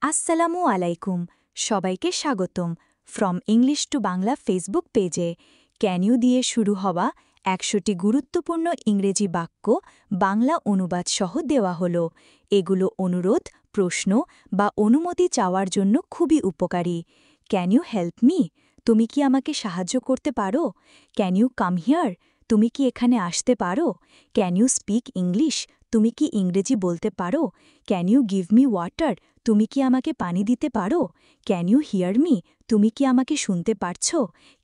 আসসালামু আলাইকুম সবাইকে স্বাগতম from English to Bangla Facebook পেজে ক্যান ইউ দিয়ে শুরু হওয়া ১০০টি গুরুত্বপূর্ণ ইংরেজি বাক্য বাংলা অনুবাদ সহ দেওয়া হল এগুলো অনুরোধ প্রশ্ন বা অনুমতি চাওয়ার জন্য খুবই উপকারী ক্যান ইউ হেল্প মি তুমি কি আমাকে সাহায্য করতে পারো ক্যান ইউ কাম হিয়ার তুমি কি এখানে আসতে পারো ক্যান ইউ স্পিক ইংলিশ তুমি কি ইংরেজি বলতে পারো can you give me water তুমি কি আমাকে পানি দিতে পারো ক্যান ইউ হিয়ার মি তুমি কি আমাকে শুনতে পারছ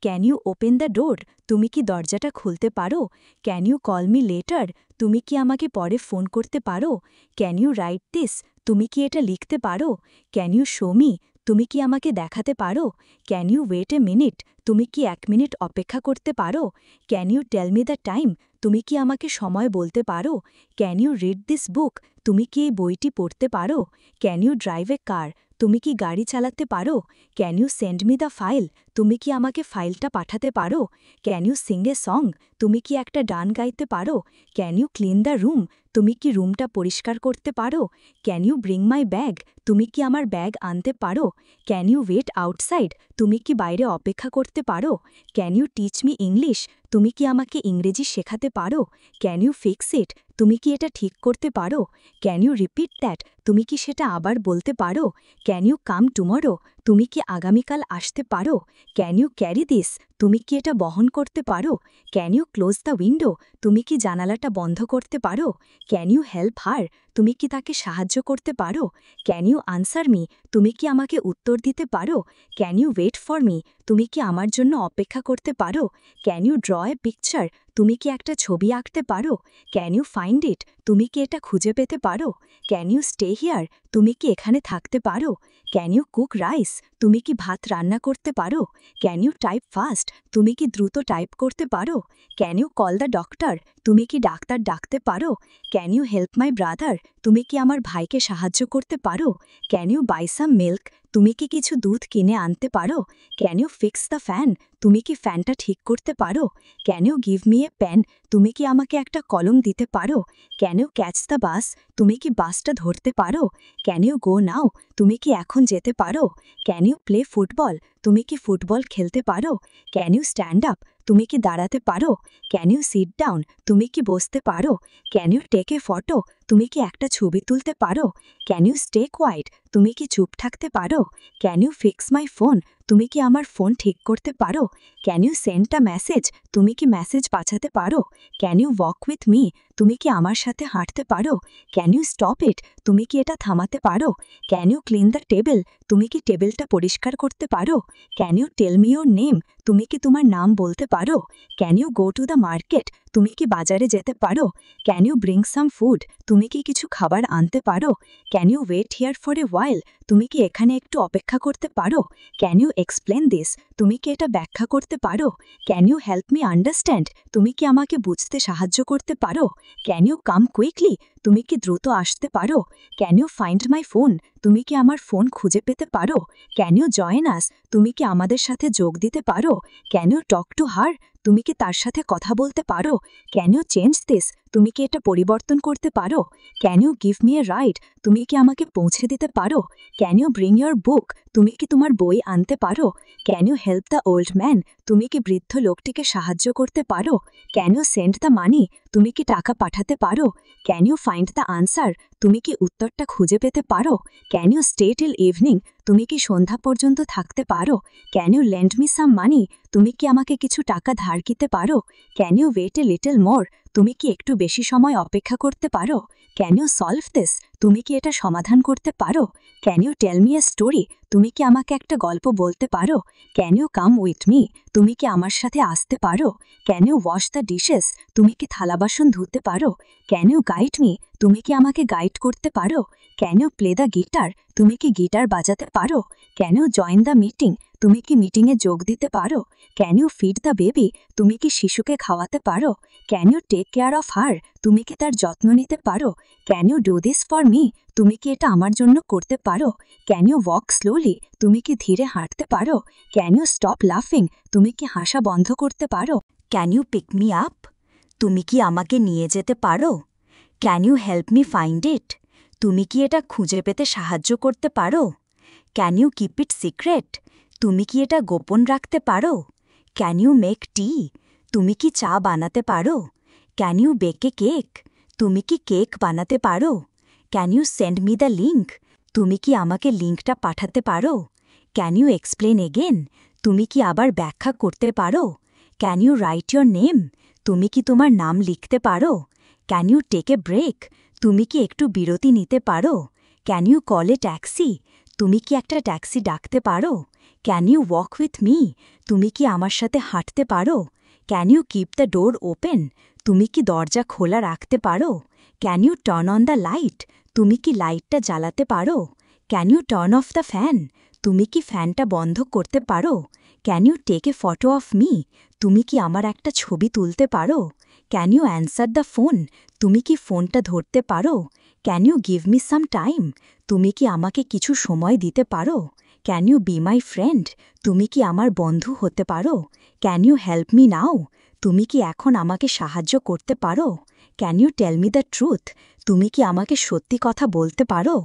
can you open the door তুমি কি দরজাটা খুলতে পারো can you call me later তুমি কি আমাকে পরে ফোন করতে পারো ক্যান ইউ রাইট দিস তুমি কি এটা লিখতে পারো ক্যান ইউ শো মি তুমি কি আমাকে দেখাতে পারো can you wait a minute তুমি কি ১ মিনিট অপেক্ষা করতে পারো can you tell me the time তুমি কি আমাকে সময় বলতে পারো can you read this book তুমি কি এই বইটি পড়তে পারো can you drive a car তুমি কি গাড়ি চালাতে পারো can you send me the file তুমি কি আমাকে ফাইলটা পাঠাতে পারো can you sing a song তুমি কি একটা গান গাইতে পারো can you clean the room তুমি কি রুমটা পরিষ্কার করতে পারো can you bring my bag তুমি কি আমার ব্যাগ আনতে পারো ক্যান ইউ ওয়েট আউটসাইড তুমি কি বাইরে অপেক্ষা করতে পারো can you teach me English তুমি কি আমাকে ইংরেজি শেখাতে পারো ক্যান ইউ ফিক্স ইট তুমি কি এটা ঠিক করতে পারো ক্যান ইউ রিপিট দ্যাট তুমি কি সেটা আবার বলতে পারো ক্যান ইউ কাম টুমরো তুমি কি আগামীকাল আসতে পারো ক্যান ইউ ক্যারি দিস তুমি কি এটা বহন করতে পারো can you close the window তুমি কি জানালাটা বন্ধ করতে পারো ক্যান ইউ হেল্প হার তুমি কি তাকে সাহায্য করতে পারো ক্যান ইউ আনসার মি তুমি কি আমাকে উত্তর দিতে পারো can you wait for me তুমি কি আমার জন্য অপেক্ষা করতে পারো can you draw a picture তুমি কি একটা ছবি আঁকতে পারো ক্যান ইউ ফাইন্ড ইট তুমি কি এটা খুঁজে পেতে পারো ক্যান ইউ স্টে হিয়ার তুমি কি এখানে থাকতে পারো ক্যান ইউ কুক রাইস তুমি কি ভাত রান্না করতে পারো ক্যান ইউ টাইপ ফাস্ট তুমি কি দ্রুত টাইপ করতে পারো can you call the doctor তুমি কি ডাক্তার ডাকতে পারো can you help my brother তুমি কি আমার ভাইকে সাহায্য করতে পারো can you buy some milk তুমি কি কিছু দুধ কিনে আনতে পারো can you fix the fan তুমি কি ফ্যানটা ঠিক করতে পারো can you give me a pen তুমি কি আমাকে একটা কলম দিতে পারো can you catch the bus তুমি কি বাসটা ধরতে পারো ক্যান ইউ গো নাও তুমি কি এখন যেতে পারো ক্যান ইউ প্লে ফুটবল তুমি কি ফুটবল খেলতে পারো ক্যান ইউ স্ট্যান্ড আপ তুমি কি দাঁড়াতে পারো ক্যান ইউ সিট ডাউন তুমি কি বসতে পারো can you take a photo তুমি কি একটা ছবি তুলতে পারো ক্যান ইউ স্টে কোয়াইট তুমি কি চুপ থাকতে পারো can you fix my phone তুমি কি আমার ফোন ঠিক করতে পারো can you send a message তুমি কি মেসেজ পাঠাতে পারো can you walk with me তুমি কি আমার সাথে হাঁটতে পারো ক্যান ইউ স্টপ ইট তুমি কি এটা থামাতে পারো can you clean the table তুমি কি টেবিলটা পরিষ্কার করতে পারো can you tell me your name তুমি কি তোমার নাম বলতে পারো can you go to the market তুমি কি বাজারে যেতে পারো can you bring some food তুমি কি কিছু খাবার আনতে পারো can you wait here for a while তুমি কি এখানে একটু অপেক্ষা করতে পারো ক্যান ইউ এক্সপ্লেন দিস তুমি কি এটা ব্যাখ্যা করতে পারো can you help me understand তুমি কি আমাকে বুঝতে সাহায্য করতে পারো ক্যান ইউ কাম কুইকলি তুমি কি দ্রুত আসতে পারো can you find my phone তুমি কি আমার ফোন খুঁজে পেতে পারো ক্যান ইউ জয়েন আস তুমি কি আমাদের সাথে যোগ দিতে পারো can you talk to her তুমি কি তার সাথে কথা বলতে পারো ক্যান ইউ চেঞ্জ দিস তুমি কি এটা পরিবর্তন করতে পারো can you give me a ride তুমি কি আমাকে পৌঁছে দিতে পারো can you bring your book তুমি কি তোমার বই আনতে পারো can you help the old man তুমি কি বৃদ্ধ লোকটিকে সাহায্য করতে পারো can you send the money তুমি কি টাকা পাঠাতে পারো can you find the answer তুমি কি উত্তরটা খুঁজে পেতে পারো can you stay till evening তুমি কি সন্ধ্যা পর্যন্ত থাকতে পারো can you lend me some money তুমি কি আমাকে কিছু টাকা ধার দিতে পারো can you wait a little more তুমি কি একটু বেশি সময় অপেক্ষা করতে পারো ক্যান ইউ সলভ দিস তুমি কি এটা সমাধান করতে পারো can you tell me a story তুমি কি আমাকে একটা গল্প বলতে পারো can you come with me তুমি কি আমার সাথে আসতে পারো can you wash the dishes তুমি কি থালা বাসন ধুতে পারো ক্যান ইউ গাইড মি তুমি কি আমাকে গাইড করতে পারো can you play the guitar তুমি কি গিটার বাজাতে পারো can you join the meeting তুমি কি মিটিংয়ে যোগ দিতে পারো can you feed the baby তুমি কি শিশুকে খাওয়াতে পারো can you take care of her তুমি কি তার যত্ন নিতে পারো can you do this for me তুমি কি এটা আমার জন্য করতে পারো ক্যান ইউ ওয়াক স্লোলি তুমি কি ধীরে হাঁটতে পারো ক্যান ইউ স্টপ লাফিং তুমি কি হাসা বন্ধ করতে পারো can you pick me up তুমি কি আমাকে নিয়ে যেতে পারো can you help me find it তুমি কি এটা খুঁজে পেতে সাহায্য করতে পারো can you keep it secret? তুমি কি এটা গোপন রাখতে পারো? Can you make tea? তুমি কি চা বানাতে পারো? Can you bake a cake? তুমি কি কেক বানাতে পারো? Can you send me the link? তুমি কি আমাকে লিঙ্কটা পাঠাতে পারো? Can you explain again? তুমি কি আবার ব্যাখ্যা করতে পারো? Can you write your name? তুমি কি তোমার নাম লিখতে পারো? Can you take a break? তুমি কি একটু বিরতি নিতে পারো? Can you call a taxi? তুমি কি একটা ট্যাক্সি ডাকতে পারো? Can you walk with me? তুমি কি আমার সাথে হাঁটতে পারো? Can you keep the door open? তুমি কি দরজা খোলা রাখতে পারো? Can you turn on the light? তুমি কি লাইটটা জ্বালাতে পারো? Can you turn off the fan? তুমি কি ফ্যানটা বন্ধ করতে পারো? Can you take a photo of me? তুমি কি আমার একটা ছবি তুলতে পারো? Can you answer the phone? তুমি কি ফোনটা ধরতে পারো? Can you give me some time? তুমি কি আমাকে কিছু সময় দিতে পারো? Can you be my friend? তুমি কি আমার বন্ধু হতে পারো? Can you help me now? তুমি কি এখন আমাকে সাহায্য করতে পারো? Can you tell me the truth? তুমি কি আমাকে সত্যি কথা বলতে পারো?